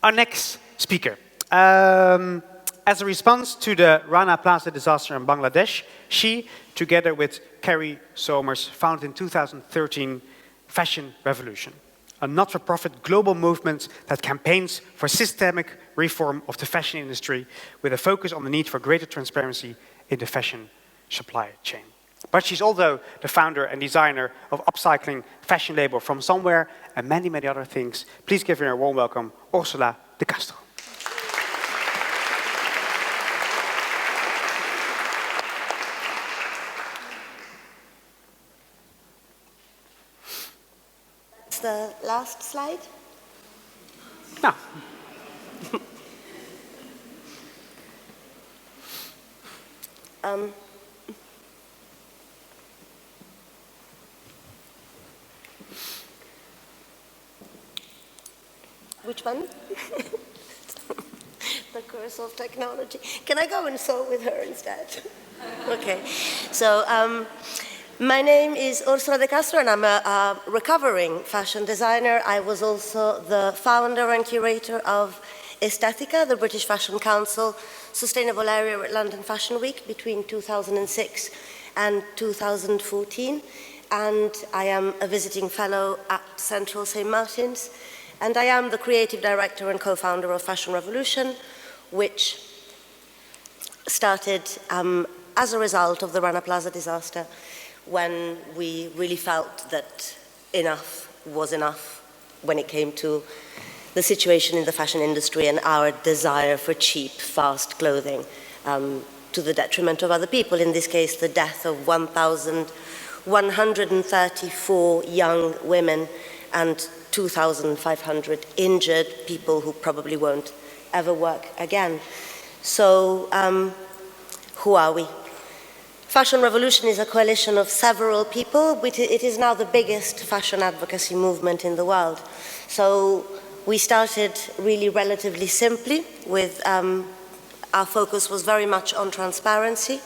Our next speaker. As a response to the Rana Plaza disaster in Bangladesh, she, together with Carrie Somers, founded in 2013 Fashion Revolution, a not-for-profit global movement that campaigns for systemic reform of the fashion industry with a focus on the need for greater transparency in the fashion supply chain. But she's also the founder and designer of upcycling fashion label From Somewhere and many, many other things. Please give her a warm welcome, Orsola de Castro. That's the last slide. No. Which one? The curse of technology. Can I go and sew with her instead? Okay. So my name is Orsola de Castro, and I'm a recovering fashion designer. I was also the founder and curator of Estetica, the British Fashion Council Sustainable Area at London Fashion Week between 2006 and 2014. And I am a visiting fellow at Central St. Martin's. And I am the creative director and co-founder of Fashion Revolution, which started as a result of the Rana Plaza disaster, when we really felt that enough was enough when it came to the situation in the fashion industry and our desire for cheap, fast clothing to the detriment of other people. In this case, the death of 1,134 young women and 2,500 injured people who probably won't ever work again. So who are we? Fashion Revolution is a coalition of several people. It is now the biggest fashion advocacy movement in the world. So we started really relatively simply with our focus was very much on transparency,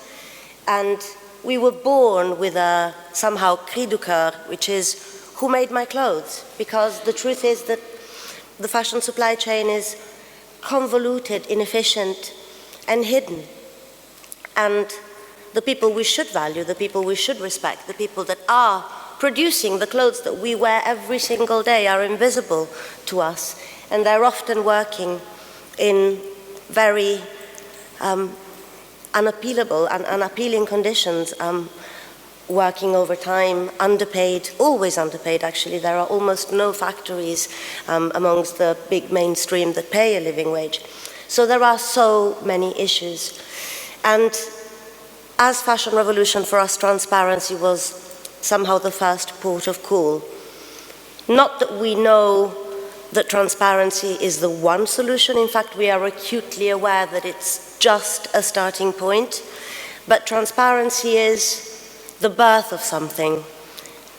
and we were born with a somehow cri du coeur, which is who made my clothes? Because the truth is that the fashion supply chain is convoluted, inefficient, and hidden. And the people we should value, the people we should respect, the people that are producing the clothes that we wear every single day are invisible to us. And they're often working in very unappealable and unappealing conditions, working overtime, underpaid, always underpaid actually. There are almost no factories amongst the big mainstream that pay a living wage. So there are so many issues. And as Fashion Revolution, for us, transparency was somehow the first port of call. Not that we know that transparency is the one solution. In fact, we are acutely aware that it's just a starting point. But transparency is the birth of something,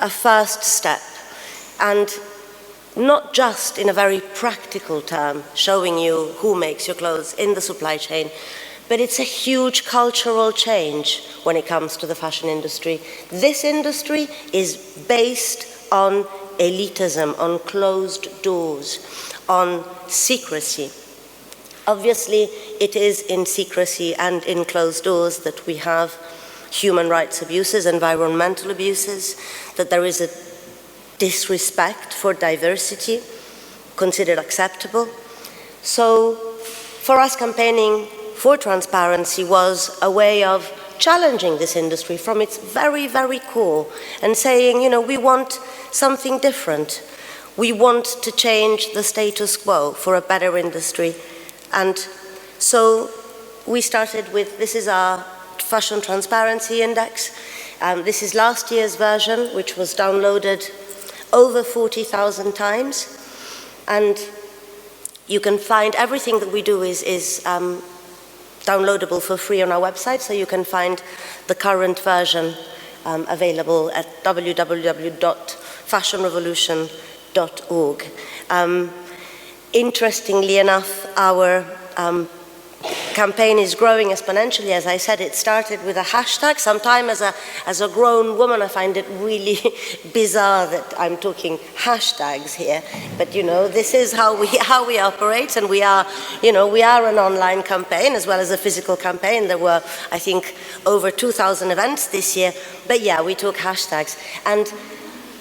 a first step, and not just in a very practical term, showing you who makes your clothes in the supply chain, but it's a huge cultural change when it comes to the fashion industry. This industry is based on elitism, on closed doors, on secrecy. Obviously, it is in secrecy and in closed doors that we have human rights abuses, environmental abuses, that there is a disrespect for diversity considered acceptable. So for us, campaigning for transparency was a way of challenging this industry from its very, very core and saying, you know, we want something different. We want to change the status quo for a better industry. And so we started with, this is our Fashion Transparency Index. This is last year's version, which was downloaded over 40,000 times. And you can find everything that we do is downloadable for free on our website, so you can find the current version available at www.fashionrevolution.org. Interestingly enough, our campaign is growing exponentially. As I said, it started with a hashtag. Sometime as a grown woman, I find it really bizarre that I'm talking hashtags here. But you know, this is how we operate, and we are an online campaign as well as a physical campaign. There were, I think, over 2,000 events this year. But yeah, we took hashtags, and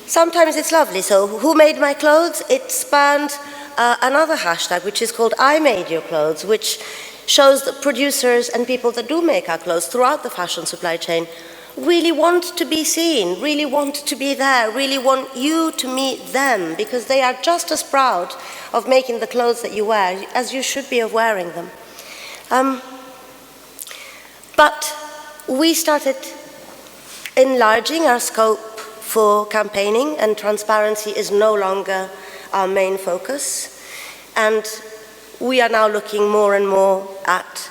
sometimes it's lovely. So, who made my clothes? It spanned another hashtag, which is called I Made Your Clothes, which shows that producers and people that do make our clothes throughout the fashion supply chain really want to be seen, really want to be there, really want you to meet them, because they are just as proud of making the clothes that you wear as you should be of wearing them. But we started enlarging our scope for campaigning, and transparency is no longer our main focus. And we are now looking more and more at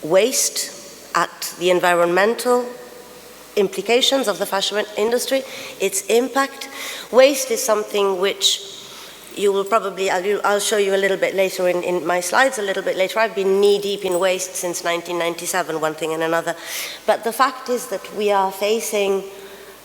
waste, at the environmental implications of the fashion industry, its impact. Waste is something which you will probably, I'll show you a little bit later in my slides a little bit later. I've been knee-deep in waste since 1997, one thing and another. But the fact is that we are facing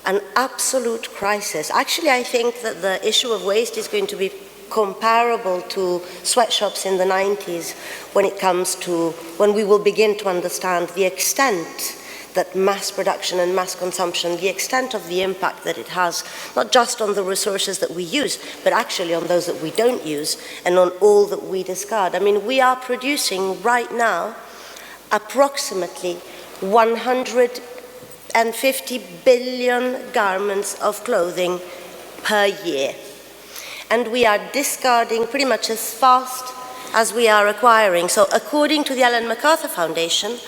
an absolute crisis. Actually, I think that the issue of waste is going to be comparable to sweatshops in the 90s when we will begin to understand the extent that mass production and mass consumption, the extent of the impact that it has, not just on the resources that we use, but actually on those that we don't use and on all that we discard. I mean, we are producing right now approximately 150 billion garments of clothing per year. And we are discarding pretty much as fast as we are acquiring. So according to the Ellen MacArthur Foundation,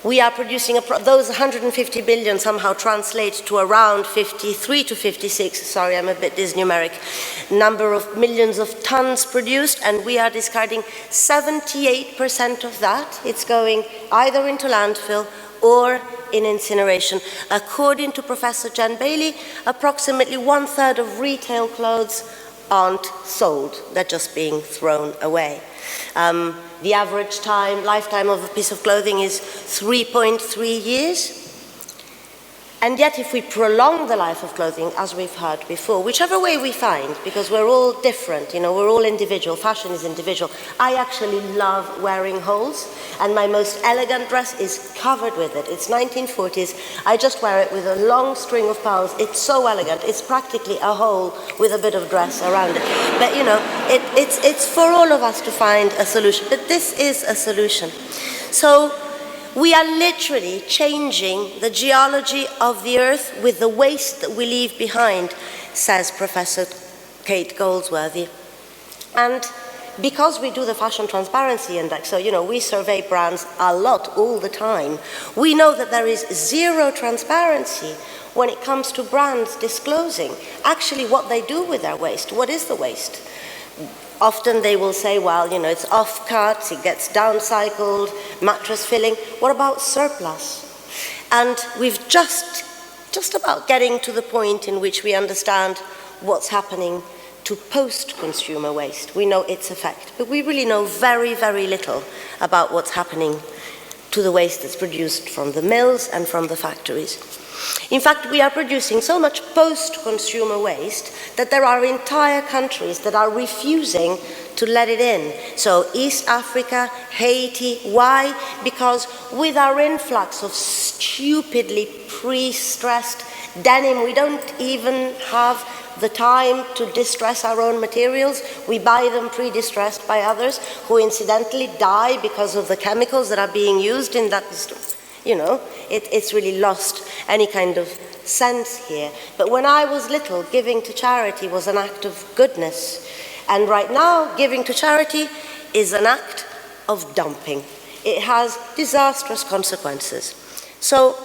we are producing, those 150 billion somehow translate to around 53 to 56, sorry, I'm a bit dysnumeric, number of millions of tons produced, and we are discarding 78% of that. It's going either into landfill or in incineration. According to Professor Jen Bailey, approximately 1/3 of retail clothes aren't sold, they're just being thrown away. The average lifetime of a piece of clothing is 3.3 years. And yet if we prolong the life of clothing, as we've heard before, whichever way we find, because we're all different, we're all individual, fashion is individual. I actually love wearing holes, and my most elegant dress is covered with it. It's 1940s. I just wear it with a long string of pearls. It's so elegant. It's practically a hole with a bit of dress around it. But it's for all of us to find a solution. But this is a solution. So we are literally changing the geology of the earth with the waste that we leave behind, says Professor Kate Goldsworthy. And because we do the Fashion Transparency Index, so we survey brands a lot all the time, we know that there is zero transparency when it comes to brands disclosing actually what they do with their waste. What is the waste? Often they will say, well, it's off-cuts, it gets downcycled, mattress filling. What about surplus? And we've just about getting to the point in which we understand what's happening to post-consumer waste. We know its effect, but we really know very, very little about what's happening to the waste that's produced from the mills and from the factories. In fact, we are producing so much post-consumer waste that there are entire countries that are refusing to let it in. So East Africa, Haiti, why? Because with our influx of stupidly pre-stressed denim, we don't even have the time to distress our own materials. We buy them pre-distressed by others who incidentally die because of the chemicals that are being used in that. It's really lost any kind of sense here. But when I was little, giving to charity was an act of goodness. And right now, giving to charity is an act of dumping. It has disastrous consequences. So,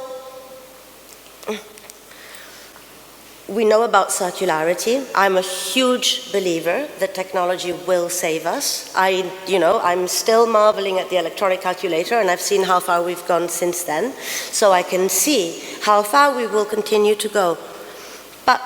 we know about circularity. I'm a huge believer that technology will save us. I'm still marveling at the electronic calculator, and I've seen how far we've gone since then. So I can see how far we will continue to go. But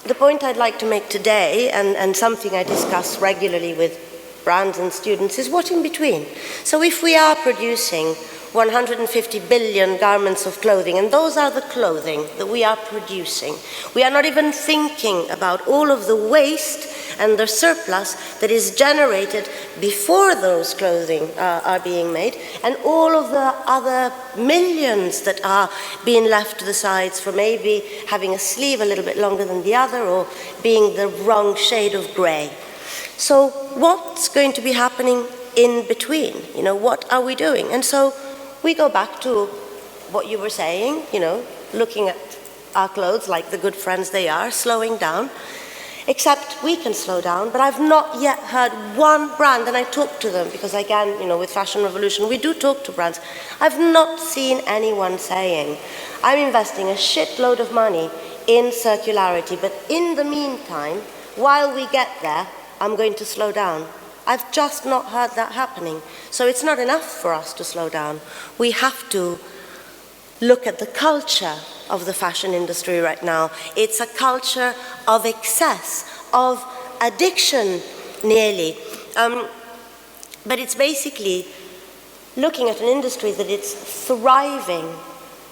the point I'd like to make today, and something I discuss regularly with brands and students is what in between. So if we are producing 150 billion garments of clothing, and those are the clothing that we are producing, we are not even thinking about all of the waste and the surplus that is generated before those clothing are being made, and all of the other millions that are being left to the sides for maybe having a sleeve a little bit longer than the other or being the wrong shade of grey. So what's going to be happening in between? You know, what are we doing? And so we go back to what you were saying, you know, looking at our clothes like the good friends they are, slowing down. Except we can slow down, but I've not yet heard one brand, and I talk to them because again, you know, with Fashion Revolution, we do talk to brands. I've not seen anyone saying, I'm investing a shitload of money in circularity, but in the meantime, while we get there, I'm going to slow down. I've just not heard that happening. So it's not enough for us to slow down. We have to look at the culture of the fashion industry right now. It's a culture of excess, of addiction, nearly. But it's basically looking at an industry that it's thriving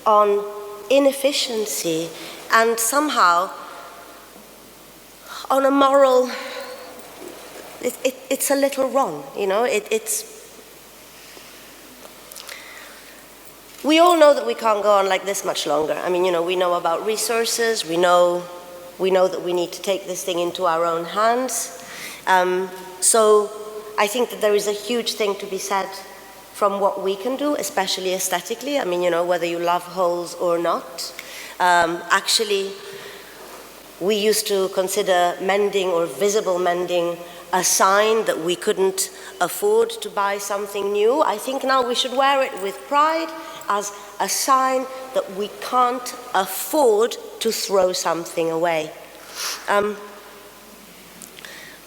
on inefficiency and somehow on a moral, it's a little wrong, you know, we all know that we can't go on like this much longer. I mean, you know, we know about resources, we know that we need to take this thing into our own hands. So I think that there is a huge thing to be said from what we can do, especially aesthetically. I mean, you know, whether you love holes or not. Actually, we used to consider mending or visible mending a sign that we couldn't afford to buy something new. I think now we should wear it with pride as a sign that we can't afford to throw something away.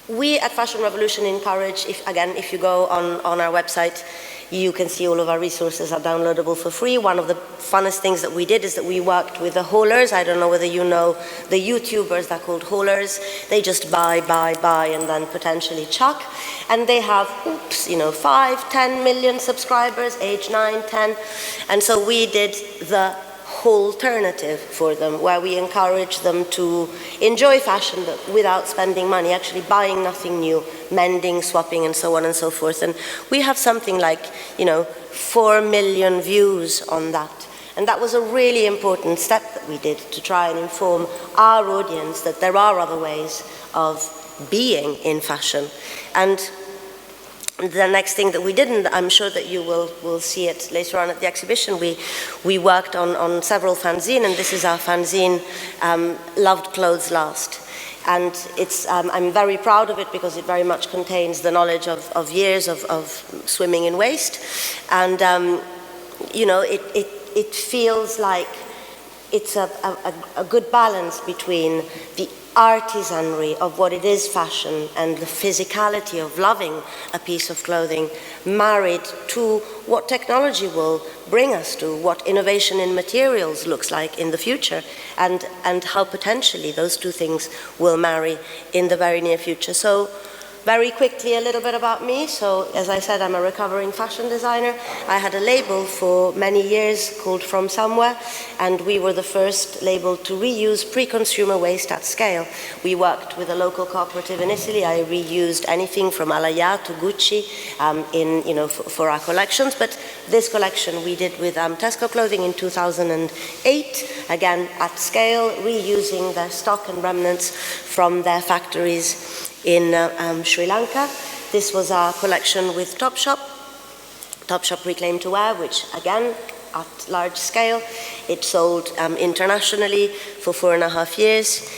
We at Fashion Revolution encourage, if you go on our website, you can see all of our resources are downloadable for free. One of the funnest things that we did is that we worked with the haulers. I don't know whether you know the YouTubers, they're called haulers. They just buy, and then potentially chuck. And they have, 5, 10 million subscribers, age 9, 10. And so we did the alternative for them, where we encourage them to enjoy fashion without spending money, actually buying nothing new, mending, swapping, and so on and so forth. And we have something like, 4 million views on that. And that was a really important step that we did to try and inform our audience that there are other ways of being in fashion. And the next thing that we did, and I'm sure that you will see it later on at the exhibition, we worked on several fanzine, and this is our fanzine, Loved Clothes Last. And it's, I'm very proud of it because it very much contains the knowledge of years of swimming in waste. And, it feels like it's a good balance between the artisanry of what it is fashion and the physicality of loving a piece of clothing married to what technology will bring us to, what innovation in materials looks like in the future, and how potentially those two things will marry in the very near future. So very quickly, a little bit about me. So, as I said, I'm a recovering fashion designer. I had a label for many years called From Somewhere, and we were the first label to reuse pre-consumer waste at scale. We worked with a local cooperative in Italy. I reused anything from Alaya to Gucci for our collections. But this collection we did with Tesco Clothing in 2008, again at scale, reusing their stock and remnants from their factories in Sri Lanka. This was our collection with Topshop Reclaim to Wear, which again, at large scale, it sold internationally for 4.5 years.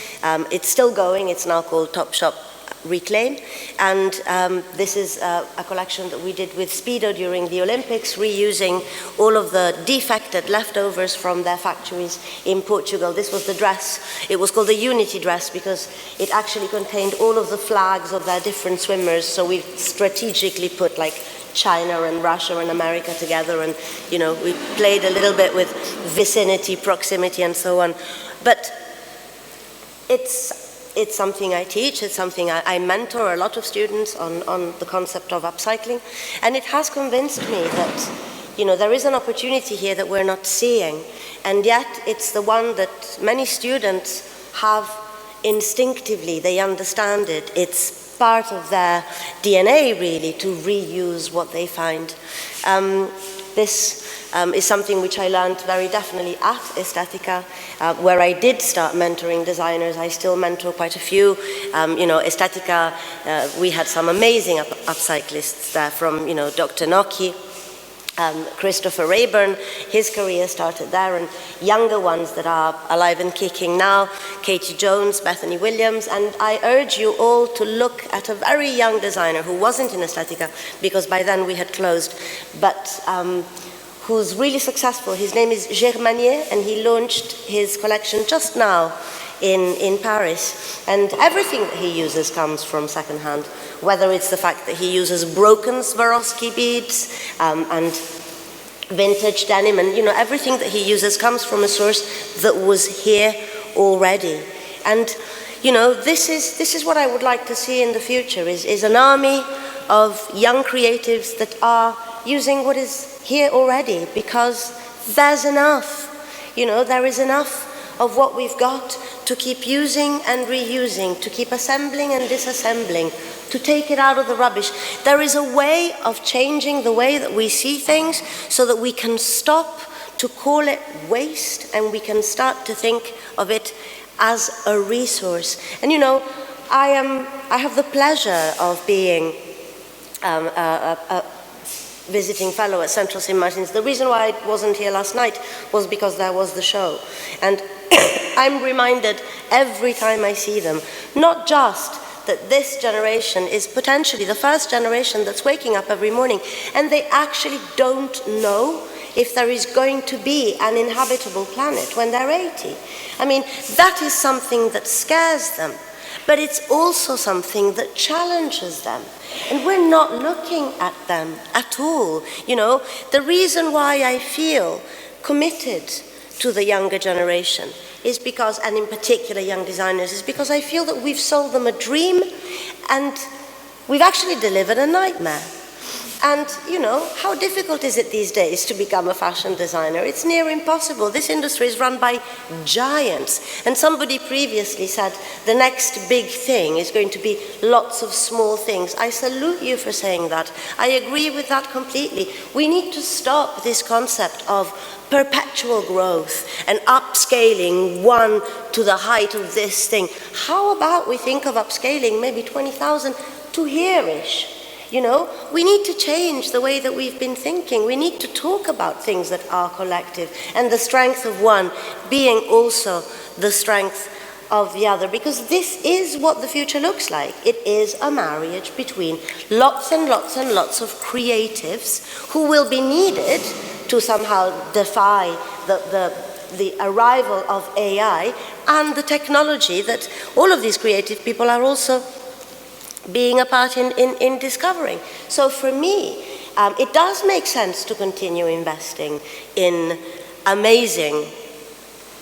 It's still going, it's now called Topshop Reclaim. And this is a collection that we did with Speedo during the Olympics, reusing all of the defected leftovers from their factories in Portugal. This was the dress. It was called the Unity dress because it actually contained all of the flags of their different swimmers. So we strategically put like China and Russia and America together, and we played a little bit with vicinity, proximity, and so on. But it's it's something I teach, it's something I mentor a lot of students on the concept of upcycling. And it has convinced me that, there is an opportunity here that we're not seeing. And yet it's the one that many students have instinctively, they understand it. It's part of their DNA, really, to reuse what they find. This is something which I learned very definitely at Estetica, where I did start mentoring designers. I still mentor quite a few. Estetica, we had some amazing upcyclists there from, Dr. Noki, Christopher Rayburn, his career started there, and younger ones that are alive and kicking now, Katie Jones, Bethany Williams, and I urge you all to look at a very young designer who wasn't in Estetica, because by then we had closed, but who's really successful. His name is Germanier, and he launched his collection just now in Paris. And everything that he uses comes from secondhand, whether it's the fact that he uses broken Swarovski beads and vintage denim, and everything that he uses comes from a source that was here already. And this is what I would like to see in the future, is an army of young creatives that are using what is here already, because there's enough. There is enough of what we've got to keep using and reusing, to keep assembling and disassembling, to take it out of the rubbish. There is a way of changing the way that we see things so that we can stop to call it waste and we can start to think of it as a resource. And I have the pleasure of being a visiting fellow at Central St. Martin's. The reason why I wasn't here last night was because there was the show. And I'm reminded every time I see them, not just that this generation is potentially the first generation that's waking up every morning, and they actually don't know if there is going to be an inhabitable planet when they're 80. I mean, that is something that scares them, but it's also something that challenges them. And we're not looking at them at all. The reason why I feel committed to the younger generation is because, and in particular young designers, is because I feel that we've sold them a dream and we've actually delivered a nightmare. And, how difficult is it these days to become a fashion designer? It's near impossible. This industry is run by giants. And somebody previously said the next big thing is going to be lots of small things. I salute you for saying that. I agree with that completely. We need to stop this concept of perpetual growth and upscaling one to the height of this thing. How about we think of upscaling maybe 20,000 to here-ish? We need to change the way that we've been thinking. We need to talk about things that are collective, and the strength of one being also the strength of the other, because this is what the future looks like. It is a marriage between lots and lots and lots of creatives who will be needed to somehow defy the arrival of AI and the technology that all of these creative people are also being a part in discovering. So for me, it does make sense to continue investing in amazing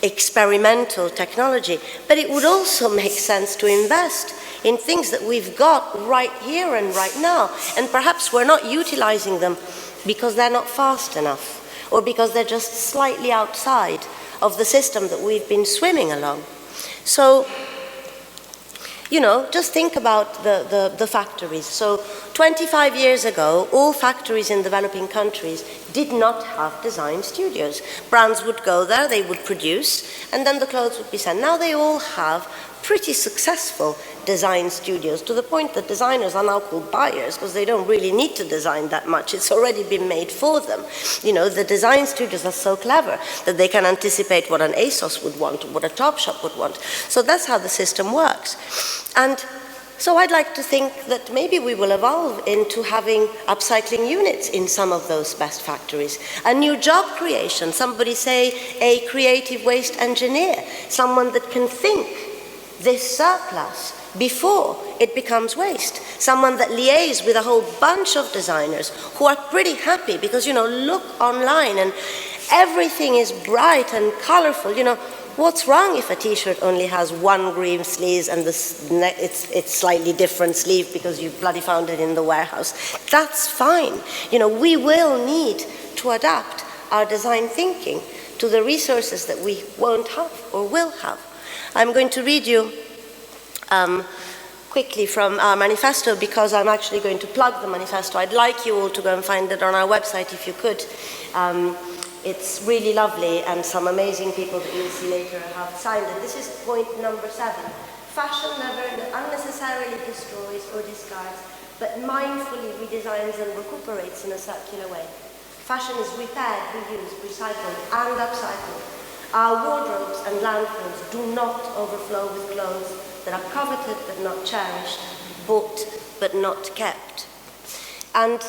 experimental technology, but it would also make sense to invest in things that we've got right here and right now, and perhaps we're not utilizing them because they're not fast enough, or because they're just slightly outside of the system that we've been swimming along. So just think about the factories. So 25 years ago, all factories in developing countries did not have design studios. Brands would go there, they would produce, and then the clothes would be sent. Now they all have pretty successful design studios, to the point that designers are now called buyers because they don't really need to design that much. It's already been made for them. The design studios are so clever that they can anticipate what an ASOS would want, or what a Topshop would want. So that's how the system works. And so I'd like to think that maybe we will evolve into having upcycling units in some of those best factories. A new job creation, somebody say a creative waste engineer, someone that can think this surplus before it becomes waste. Someone that liaises with a whole bunch of designers who are pretty happy because, look online and everything is bright and colorful. What's wrong if a t-shirt only has one green sleeve and it's slightly different sleeve because you bloody found it in the warehouse? That's fine. You know, we will need to adapt our design thinking to the resources that we won't have or will have. I'm going to read you quickly from our manifesto, because I'm actually going to plug the manifesto. I'd like you all to go and find it on our website if you could. It's really lovely, and some amazing people that you'll see later have signed it. This is point number 7. Fashion never unnecessarily destroys or discards, but mindfully redesigns and recuperates in a circular way. Fashion is repaired, reused, recycled, and upcycled. Our wardrobes and landfills do not overflow with clothes that are coveted but not cherished, bought but not kept. And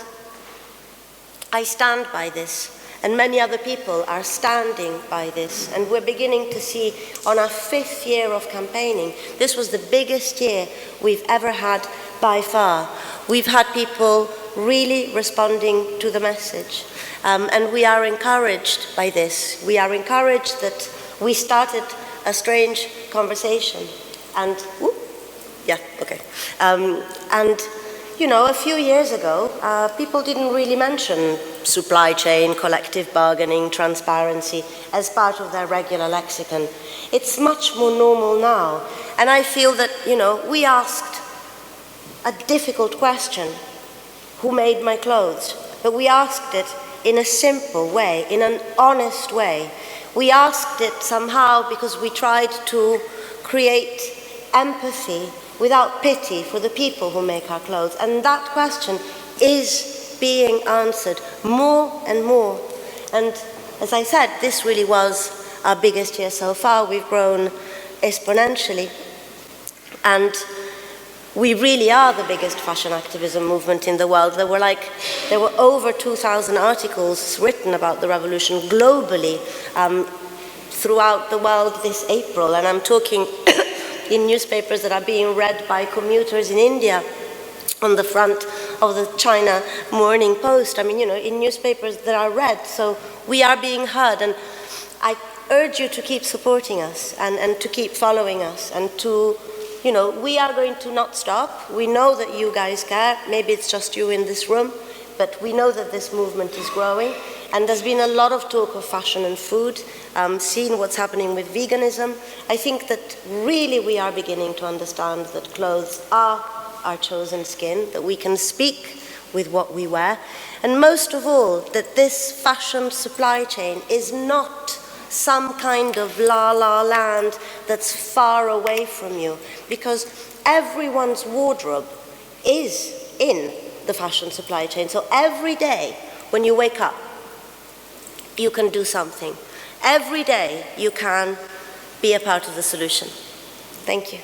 I stand by this. And many other people are standing by this. And we're beginning to see, on our 5th year of campaigning, this was the biggest year we've ever had by far. We've had people really responding to the message. And we are encouraged by this. We are encouraged that we started a strange conversation. And, you know, a few years ago, people didn't really mention supply chain, collective bargaining, transparency as part of their regular lexicon. It's much more normal now. And I feel that, you know, we asked a difficult question: who made my clothes? But we asked it in a simple way, in an honest way. We asked it somehow because we tried to create empathy without pity for the people who make our clothes. And that question is being answered more and more. And as I said, this really was our biggest year so far. We've grown exponentially. And we really are the biggest fashion activism movement in the world. There were over 2,000 articles written about the revolution globally throughout the world this April. And I'm talking in newspapers that are being read by commuters in India, on the front of the China Morning Post. I mean, you know, in newspapers that are read. So we are being heard. And I urge you to keep supporting us and to keep following us and to, you know, we are going to not stop. We know that you guys care. Maybe it's just you in this room, but we know that this movement is growing. And there's been a lot of talk of fashion and food, seeing what's happening with veganism. I think that really we are beginning to understand that clothes are our chosen skin, that we can speak with what we wear, and most of all, that this fashion supply chain is not some kind of la-la land that's far away from you, because everyone's wardrobe is in the fashion supply chain. So every day when you wake up, you can do something. Every day you can be a part of the solution. Thank you.